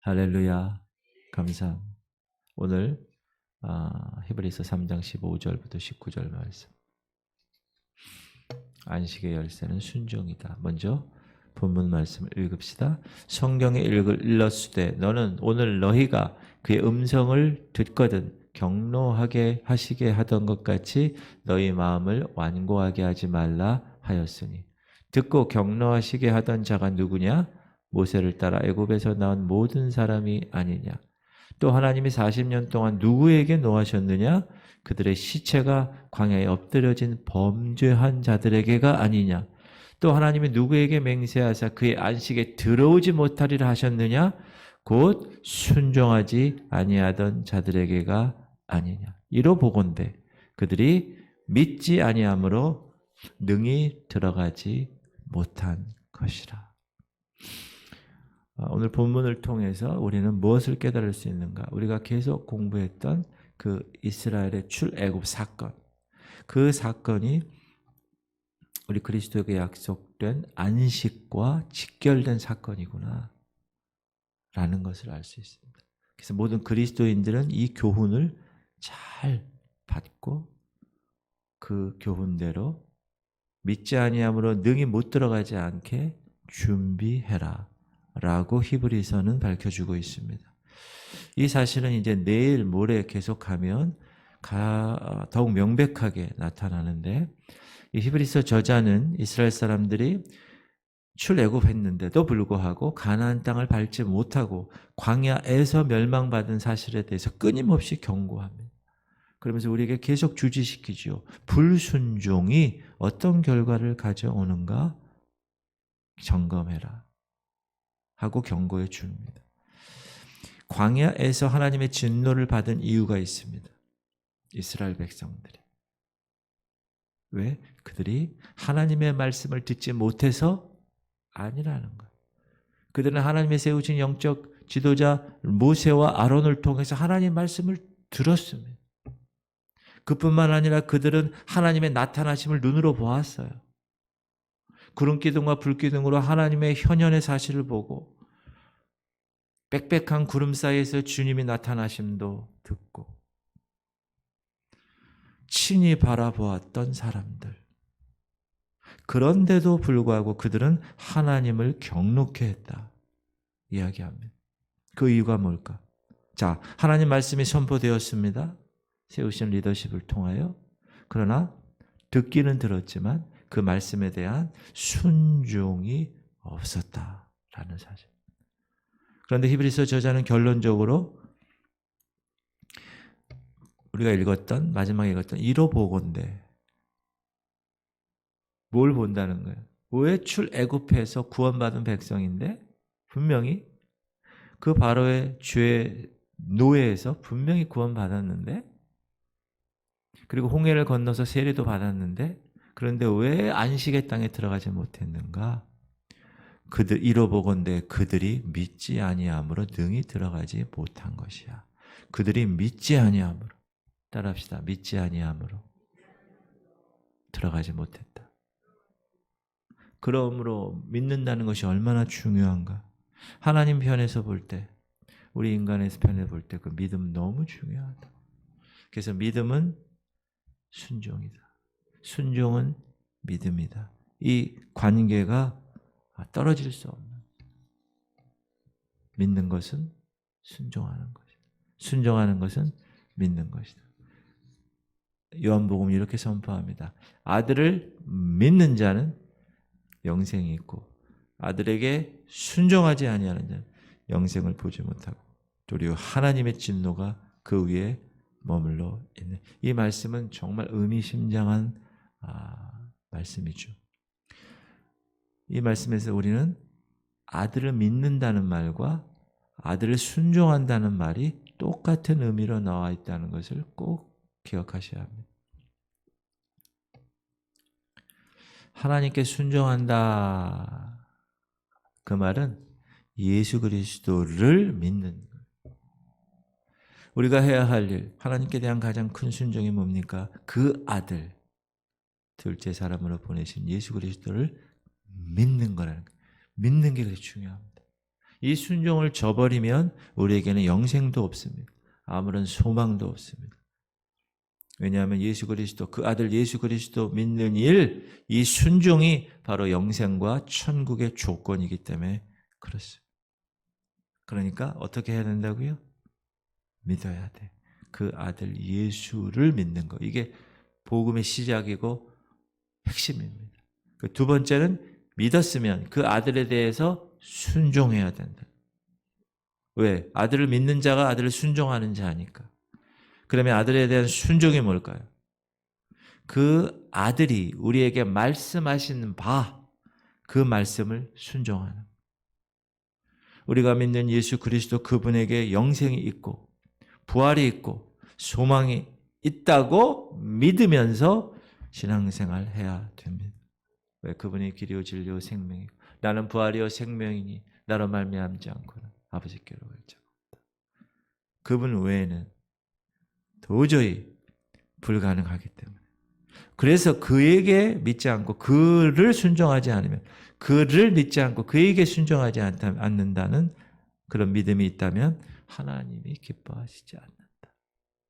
할렐루야. 감사합니다. 오늘 히브리서 3장 15절부터 19절 말씀. 안식의 열쇠는 순종이다. 먼저 본문 말씀을 읽읍시다. 성경에 일렀으되 너는 오늘 너희가 그의 음성을 듣거든 경노하게 하시게 하던 것 같이 너희 마음을 완고하게 하지 말라 하였으니 듣고 경노하시게 하던 자가 누구냐? 모세를 따라 애굽에서 나온 모든 사람이 아니냐? 또 하나님이 40년 동안 누구에게 노하셨느냐? 그들의 시체가 광야에 엎드려진 범죄한 자들에게가 아니냐? 또 하나님이 누구에게 맹세하사 그의 안식에 들어오지 못하리라 하셨느냐? 곧 순종하지 아니하던 자들에게가 아니냐? 이로 보건대 그들이 믿지 아니함으로 능히 들어가지 못한 것이라. 오늘 본문을 통해서 우리는 무엇을 깨달을 수 있는가? 우리가 계속 공부했던 그 이스라엘의 출애굽 사건, 그 사건이 우리 그리스도에게 약속된 안식과 직결된 사건이구나 라는 것을 알 수 있습니다. 그래서 모든 그리스도인들은 이 교훈을 잘 받고 그 교훈대로 믿지 아니함으로 능히 못 들어가지 않게 준비해라 라고 히브리서는 밝혀주고 있습니다. 이 사실은 이제 내일 모레 계속하면 더욱 명백하게 나타나는데, 이 히브리서 저자는 이스라엘 사람들이 출애굽했는데도 불구하고 가나안 땅을 밟지 못하고 광야에서 멸망받은 사실에 대해서 끊임없이 경고합니다. 그러면서 우리에게 계속 주지시키죠. 불순종이 어떤 결과를 가져오는가 점검해라 하고 경고해 줍니다. 광야에서 하나님의 진노를 받은 이유가 있습니다. 이스라엘 백성들이. 왜? 그들이 하나님의 말씀을 듣지 못해서 아니라는 거예요. 그들은 하나님의 세우신 영적 지도자 모세와 아론을 통해서 하나님의 말씀을 들었습니다. 그뿐만 아니라 그들은 하나님의 나타나심을 눈으로 보았어요. 구름기둥과 불기둥으로 하나님의 현현의 사실을 보고 빽빽한 구름 사이에서 주님이 나타나심도 듣고 친히 바라보았던 사람들. 그런데도 불구하고 그들은 하나님을 경록해 했다 이야기합니다. 그 이유가 뭘까? 자, 하나님 말씀이 선포되었습니다. 세우신 리더십을 통하여. 그러나 듣기는 들었지만 그 말씀에 대한 순종이 없었다라는 사실. 그런데 히브리서 저자는 결론적으로 우리가 읽었던, 마지막에 읽었던 이로 보건대 뭘 본다는 거예요? 왜 출애굽해서 구원받은 백성인데 분명히 그 바로의 죄의 노예에서 분명히 구원받았는데, 그리고 홍해를 건너서 세례도 받았는데, 그런데 왜 안식의 땅에 들어가지 못했는가? 그들 이로 보건대 그들이 믿지 아니함으로 능히 들어가지 못한 것이야. 그들이 믿지 아니함으로, 따라합시다. 믿지 아니함으로 들어가지 못했다. 그러므로 믿는다는 것이 얼마나 중요한가? 하나님 편에서 볼 때, 우리 인간의 편에서 볼 때 그 믿음 너무 중요하다. 그래서 믿음은 순종이다. 순종은 믿음이다. 이 관계가 떨어질 수 없는. 믿는 것은 순종하는 것이다. 순종하는 것은 믿는 것이다. 요한복음 이렇게 선포합니다. 아들을 믿는 자는 영생이 있고 아들에게 순종하지 아니하는 자는 영생을 보지 못하고 도리어 하나님의 진노가 그 위에 머물러 있는. 이 말씀은 정말 의미심장한 말씀이죠. 이 말씀에서 우리는 아들을 믿는다는 말과 아들을 순종한다는 말이 똑같은 의미로 나와 있다는 것을 꼭 기억하셔야 합니다. 하나님께 순종한다. 그 말은 예수 그리스도를 믿는 거예요. 우리가 해야 할 일, 하나님께 대한 가장 큰 순종이 뭡니까? 그 아들, 둘째 사람으로 보내신 예수 그리스도를 믿는 거라는 거예요. 믿는 게 그렇게 중요합니다. 이 순종을 저버리면 우리에게는 영생도 없습니다. 아무런 소망도 없습니다. 왜냐하면 예수 그리스도, 그 아들 예수 그리스도 믿는 일, 이 순종이 바로 영생과 천국의 조건이기 때문에 그렇습니다. 그러니까 어떻게 해야 된다고요? 믿어야 돼. 그 아들 예수를 믿는 거. 이게 복음의 시작이고 핵심입니다. 그 두 번째는 믿었으면 그 아들에 대해서 순종해야 된다. 왜? 아들을 믿는 자가 아들을 순종하는 자니까. 그러면 아들에 대한 순종이 뭘까요? 그 아들이 우리에게 말씀하신 바, 그 말씀을 순종하는. 우리가 믿는 예수 그리스도 그분에게 영생이 있고 부활이 있고 소망이 있다고 믿으면서 신앙생활 해야 됩니다. 왜? 그분이 길이요 진리요 생명이고 나는 부활이요 생명이니 나로 말미암지 않고는 아버지께로 갈 자가 없다. 그분 외에는 도저히 불가능하기 때문에. 그래서 그에게 믿지 않고 그를 순종하지 않으면, 그를 믿지 않고 그에게 순종하지 않는다는 그런 믿음이 있다면 하나님이 기뻐하시지 않는다.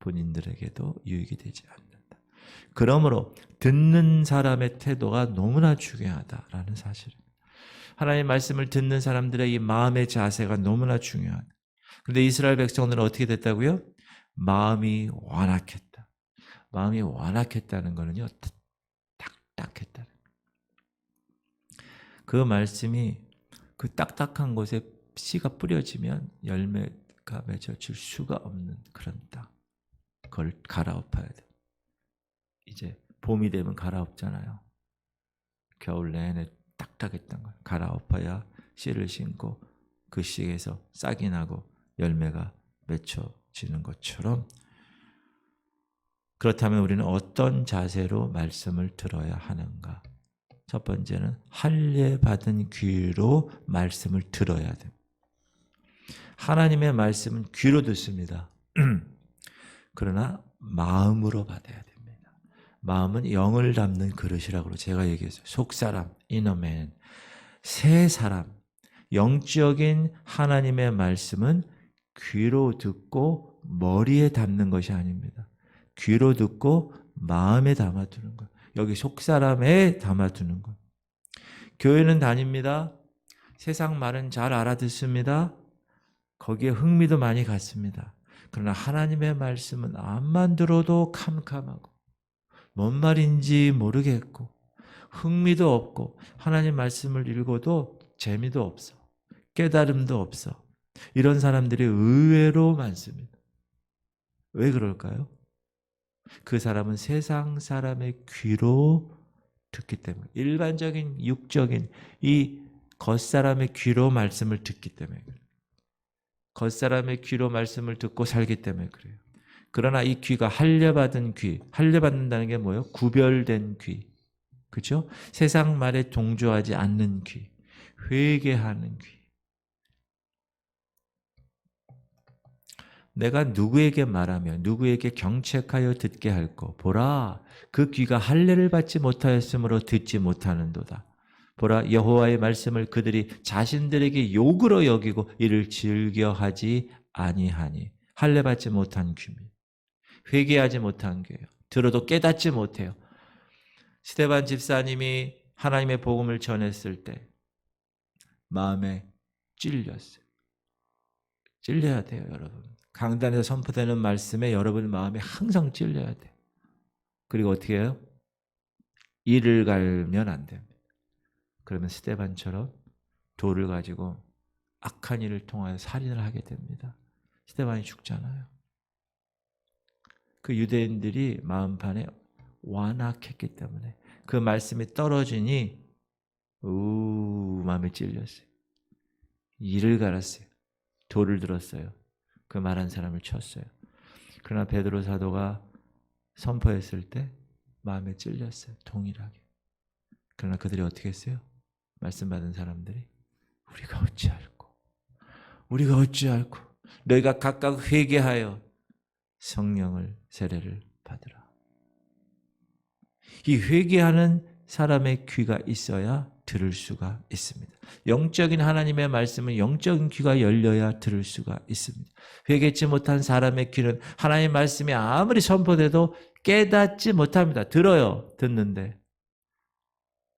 본인들에게도 유익이 되지 않는다. 그러므로 듣는 사람의 태도가 너무나 중요하다라는 사실입니다. 하나님의 말씀을 듣는 사람들의 이 마음의 자세가 너무나 중요하다. 그런데 이스라엘 백성들은 어떻게 됐다고요? 마음이 완악했다. 마음이 완악했다는 것은요, 딱딱했다는 거예요. 그 말씀이 그 딱딱한 곳에 씨가 뿌려지면 열매가 맺어질 수가 없는 그런 땅. 그걸 갈아엎어야 돼. 이제 봄이 되면 갈아엎잖아요. 겨울 내내 딱딱했던 걸 갈아엎어야 씨를 심고 그 씨에서 싹이 나고 열매가 맺혀지는 것처럼, 그렇다면 우리는 어떤 자세로 말씀을 들어야 하는가? 첫 번째는 할례 받은 귀로 말씀을 들어야 됩니다. 하나님의 말씀은 귀로 듣습니다. 그러나 마음으로 받아야 됩니다. 마음은 영을 담는 그릇이라고 제가 얘기했어요. 속사람, 이너맨, 새 사람, 영적인 하나님의 말씀은 귀로 듣고 머리에 담는 것이 아닙니다. 귀로 듣고 마음에 담아두는 것. 여기 속사람에 담아두는 것. 교회는 다닙니다. 세상 말은 잘 알아듣습니다. 거기에 흥미도 많이 갖습니다. 그러나 하나님의 말씀은 암만 들어도 캄캄하고 뭔 말인지 모르겠고 흥미도 없고 하나님 말씀을 읽어도 재미도 없어. 깨달음도 없어. 이런 사람들이 의외로 많습니다. 왜 그럴까요? 그 사람은 세상 사람의 귀로 듣기 때문에, 일반적인 육적인 이 겉사람의 귀로 말씀을 듣기 때문에 그래요. 겉사람의 귀로 말씀을 듣고 살기 때문에 그래요. 그러나 이 귀가 할례받은 귀, 할례받는다는 게 뭐예요? 구별된 귀, 그렇죠? 세상 말에 동조하지 않는 귀, 회개하는 귀. 내가 누구에게 말하며 누구에게 경책하여 듣게 할꼬. 보라, 그 귀가 할례를 받지 못하였으므로 듣지 못하는도다. 보라, 여호와의 말씀을 그들이 자신들에게 욕으로 여기고 이를 즐겨하지 아니하니. 할례 받지 못한 귀입니다. 회개하지 못한 귀예요. 들어도 깨닫지 못해요. 스데반 집사님이 하나님의 복음을 전했을 때 마음에 찔렸어요. 찔려야 돼요, 여러분. 강단에서 선포되는 말씀에 여러분 마음에 항상 찔려야 돼요. 그리고 어떻게 해요? 이를 갈면 안 됩니다. 그러면 스데반처럼 돌을 가지고 악한 일을 통하여 살인을 하게 됩니다. 스데반이 죽잖아요. 그 유대인들이 마음판에 완악했기 때문에 그 말씀이 떨어지니 마음에 찔렸어요. 이를 갈았어요. 돌을 들었어요. 그 말한 사람을 쳤어요. 그러나 베드로 사도가 선포했을 때 마음에 찔렸어요. 동일하게. 그러나 그들이 어떻게 했어요? 말씀 받은 사람들이 우리가 어찌 알고 너희가 각각 회개하여 성령을 세례를 받으라. 이 회개하는 사람의 귀가 있어야 들을 수가 있습니다. 영적인 하나님의 말씀은 영적인 귀가 열려야 들을 수가 있습니다. 회개치 못한 사람의 귀는 하나님의 말씀이 아무리 선포돼도 깨닫지 못합니다. 들어요. 듣는데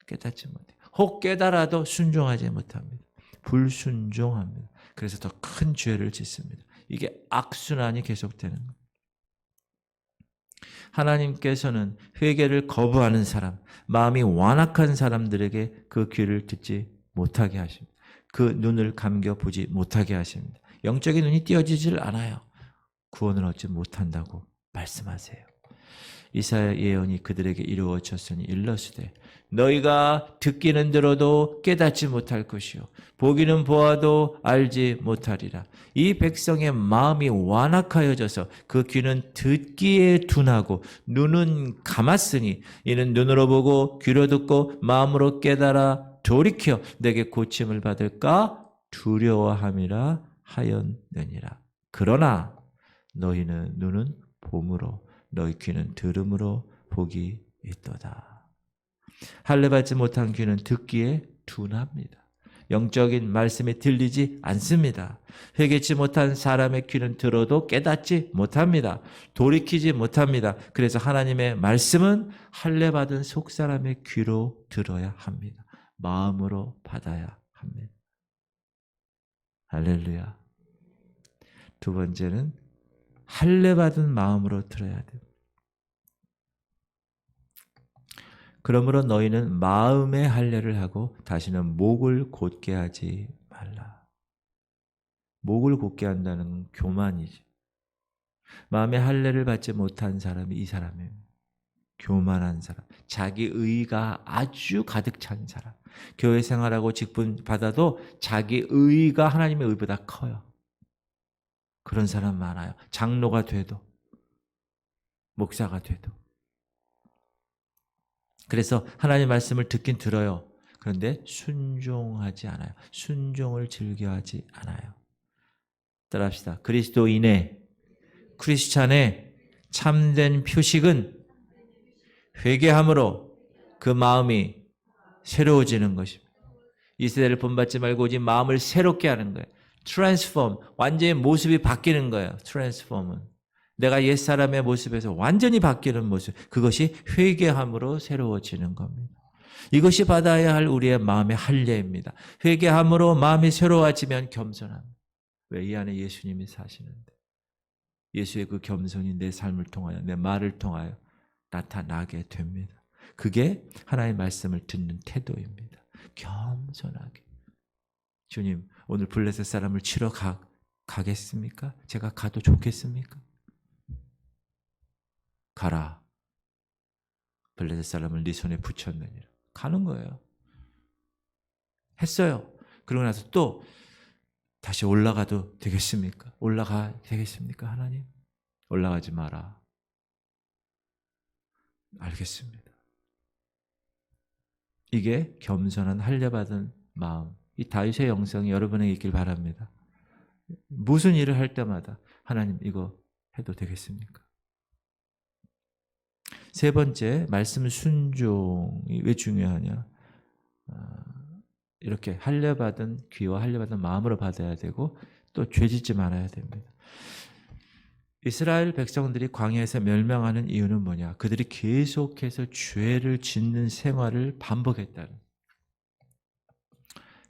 깨닫지 못해요. 혹 깨달아도 순종하지 못합니다. 불순종합니다. 그래서 더 큰 죄를 짓습니다. 이게 악순환이 계속되는 거예요. 하나님께서는 회개를 거부하는 사람, 마음이 완악한 사람들에게 그 귀를 듣지 못하게 하십니다. 그 눈을 감겨보지 못하게 하십니다. 영적인 눈이 띄어지질 않아요. 구원을 얻지 못한다고 말씀하세요. 이사야 예언이 그들에게 이루어졌으니 일러스되 너희가 듣기는 들어도 깨닫지 못할 것이요 보기는 보아도 알지 못하리라. 이 백성의 마음이 완악하여져서 그 귀는 듣기에 둔하고 눈은 감았으니 이는 눈으로 보고 귀로 듣고 마음으로 깨달아 돌이켜 내게 고침을 받을까 두려워함이라 하였느니라. 그러나 너희는 눈은 봄으로 너희 귀는 들음으로 복이 있도다. 할례받지 못한 귀는 듣기에 둔합니다. 영적인 말씀이 들리지 않습니다. 회개치 못한 사람의 귀는 들어도 깨닫지 못합니다. 돌이키지 못합니다. 그래서 하나님의 말씀은 할례받은 속사람의 귀로 들어야 합니다. 마음으로 받아야 합니다. 할렐루야. 두 번째는 할례받은 마음으로 들어야 됩니다. 그러므로 너희는 마음의 할례를 하고 다시는 목을 곧게 하지 말라. 목을 곧게 한다는 건 교만이지. 마음의 할례를 받지 못한 사람이 이 사람이에요. 교만한 사람, 자기 의가 아주 가득 찬 사람. 교회 생활하고 직분 받아도 자기 의가 하나님의 의보다 커요. 그런 사람 많아요. 장로가 돼도, 목사가 돼도. 그래서 하나님의 말씀을 듣긴 들어요. 그런데 순종하지 않아요. 순종을 즐겨하지 않아요. 따라합시다. 그리스도인의, 크리스찬의 참된 표식은 회개함으로 그 마음이 새로워지는 것입니다. 이 세대를 본받지 말고 오직 마음을 새롭게 하는 거예요. 트랜스폼, 완전히 모습이 바뀌는 거예요. 트랜스폼은. 내가 옛사람의 모습에서 완전히 바뀌는 모습, 그것이 회개함으로 새로워지는 겁니다. 이것이 받아야 할 우리의 마음의 할례입니다. 회개함으로 마음이 새로워지면 겸손합니다. 왜? 이 안에 예수님이 사시는데. 예수의 그 겸손이 내 삶을 통하여, 내 말을 통하여 나타나게 됩니다. 그게 하나님의 말씀을 듣는 태도입니다. 겸손하게. 주님, 오늘 블레셋 사람을 치러 가겠습니까? 제가 가도 좋겠습니까? 가라. 블레셋 사람을 네 손에 붙였느니라. 가는 거예요. 했어요. 그러고 나서 또 다시 올라가도 되겠습니까? 올라가 되겠습니까? 하나님? 올라가지 마라. 알겠습니다. 이게 겸손한 할례받은 마음. 이 다윗의 영성이 여러분에게 있길 바랍니다. 무슨 일을 할 때마다 하나님 이거 해도 되겠습니까? 세 번째, 말씀 순종이 왜 중요하냐? 이렇게 할례받은 귀와 할례받은 마음으로 받아야 되고 또 죄짓지 말아야 됩니다. 이스라엘 백성들이 광야에서 멸망하는 이유는 뭐냐? 그들이 계속해서 죄를 짓는 생활을 반복했다는.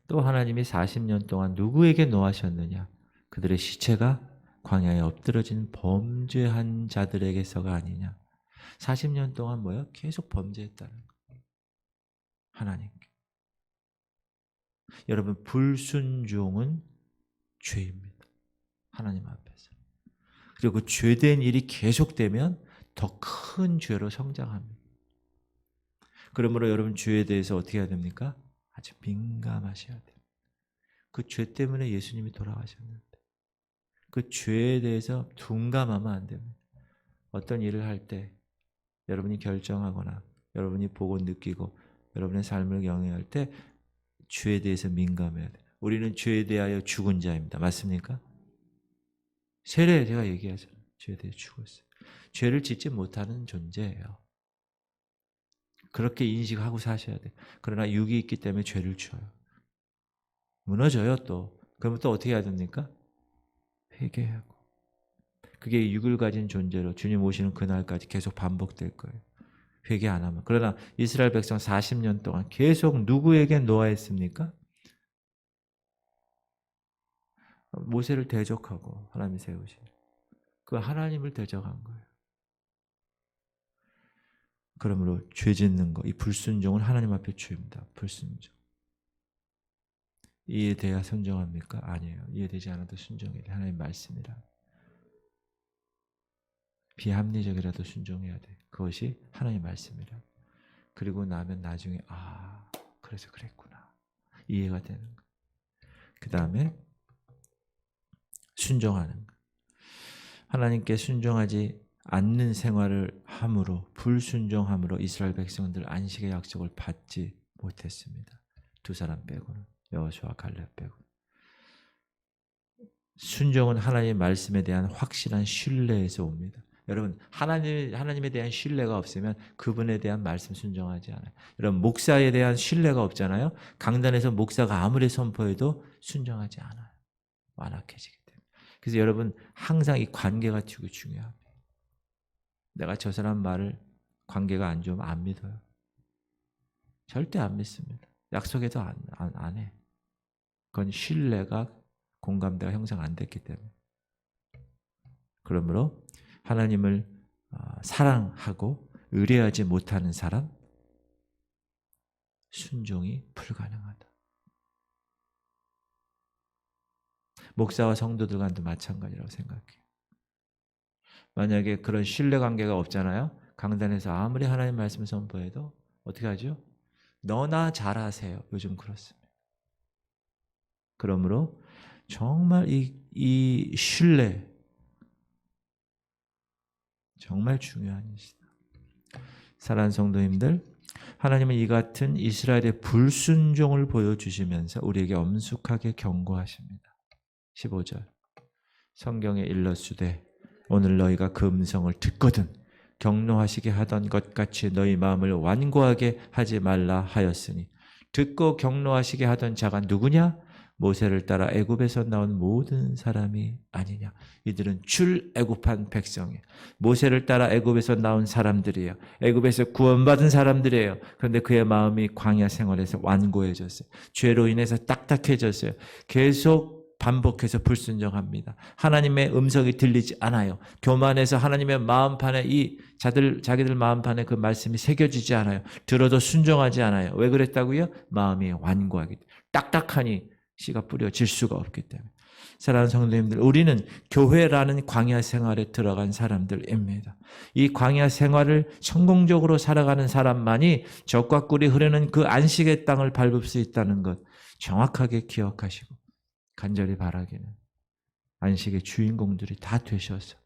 또 하나님이 40년 동안 누구에게 노하셨느냐? 그들의 시체가 광야에 엎드러진 범죄한 자들에게서가 아니냐? 40년 동안 뭐예요? 계속 범죄했다는 거예요. 하나님께. 여러분, 불순종은 죄입니다. 하나님 앞에서. 그리고 그 죄된 일이 계속되면 더 큰 죄로 성장합니다. 그러므로 여러분 죄에 대해서 어떻게 해야 됩니까? 아주 민감하셔야 돼요. 그 죄 때문에 예수님이 돌아가셨는데 그 죄에 대해서 둔감하면 안 됩니다. 어떤 일을 할 때 여러분이 결정하거나 여러분이 보고 느끼고 여러분의 삶을 영위할 때 죄에 대해서 민감해야 돼요. 우리는 죄에 대하여 죽은 자입니다. 맞습니까? 세례 제가 얘기하잖아요. 죄에 대해 죽었어요. 죄를 짓지 못하는 존재예요. 그렇게 인식하고 사셔야 돼요. 그러나 육이 있기 때문에 죄를 지어요. 무너져요 또. 그러면 또 어떻게 해야 됩니까? 회개하고. 그게 육을 가진 존재로 주님 오시는 그날까지 계속 반복될 거예요. 회개 안 하면. 그러나 이스라엘 백성 40년 동안 계속 누구에게 노하했습니까? 모세를 대적하고 하나님이 세우신 그 하나님을 대적한 거예요. 그러므로 죄 짓는 거, 이 불순종은 하나님 앞에 죄입니다. 불순종. 이해돼야 순종합니까? 아니에요. 이해되지 않아도 순종해야 돼. 하나님 말씀이라. 비합리적이라도 순종해야 돼. 그것이 하나님 말씀이라. 그리고 나면 나중에 그래서 그랬구나. 이해가 되는 거. 그 다음에 순종하는 거. 하나님께 순종하지 않는 생활을 함으로 불순종함으로 이스라엘 백성들 안식의 약속을 받지 못했습니다. 두 사람 빼고는 여호수아 갈렙 빼고. 순종은 하나님의 말씀에 대한 확실한 신뢰에서 옵니다. 여러분 하나님에 대한 신뢰가 없으면 그분에 대한 말씀 순종하지 않아요. 여러분 목사에 대한 신뢰가 없잖아요. 강단에서 목사가 아무리 선포해도 순종하지 않아요. 완악해지기 때문에. 그래서 여러분 항상 이 관계가 되게 중요합니다. 내가 저 사람 말을 관계가 안 좋으면 안 믿어요. 절대 안 믿습니다. 약속해도 안 해. 그건 신뢰가 공감대가 형성 안 됐기 때문에. 그러므로 하나님을 사랑하고 의뢰하지 못하는 사람 순종이 불가능하다. 목사와 성도들 간도 마찬가지라고 생각해요. 만약에 그런 신뢰관계가 없잖아요. 강단에서 아무리 하나님 말씀 선포해도 어떻게 하죠? 너나 잘하세요. 요즘 그렇습니다. 그러므로 정말 이 신뢰 정말 중요한 일이다. 사랑하는 성도님들, 하나님은 이 같은 이스라엘의 불순종을 보여주시면서 우리에게 엄숙하게 경고하십니다. 15절 성경에 일러주되 오늘 너희가 그 음성을 듣거든 경노하시게 하던 것 같이 너희 마음을 완고하게 하지 말라 하였으니 듣고 경노하시게 하던 자가 누구냐? 모세를 따라 애굽에서 나온 모든 사람이 아니냐. 이들은 출애굽한 백성이에요. 모세를 따라 애굽에서 나온 사람들이에요. 애굽에서 구원받은 사람들이에요. 그런데 그의 마음이 광야 생활에서 완고해졌어요. 죄로 인해서 딱딱해졌어요. 계속 반복해서 불순종합니다. 하나님의 음성이 들리지 않아요. 교만해서 하나님의 마음판에 자기들 마음판에 그 말씀이 새겨지지 않아요. 들어도 순종하지 않아요. 왜 그랬다고요? 마음이 완고하기 때문에. 딱딱하니 씨가 뿌려질 수가 없기 때문에. 사랑하는 성도님들, 우리는 교회라는 광야 생활에 들어간 사람들입니다. 이 광야 생활을 성공적으로 살아가는 사람만이 젖과 꿀이 흐르는 그 안식의 땅을 밟을 수 있다는 것 정확하게 기억하시고 간절히 바라기는 안식의 주인공들이 다 되셔서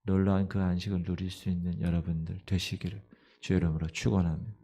놀라운 그 안식을 누릴 수 있는 여러분들 되시기를 주의 이름으로 축원합니다.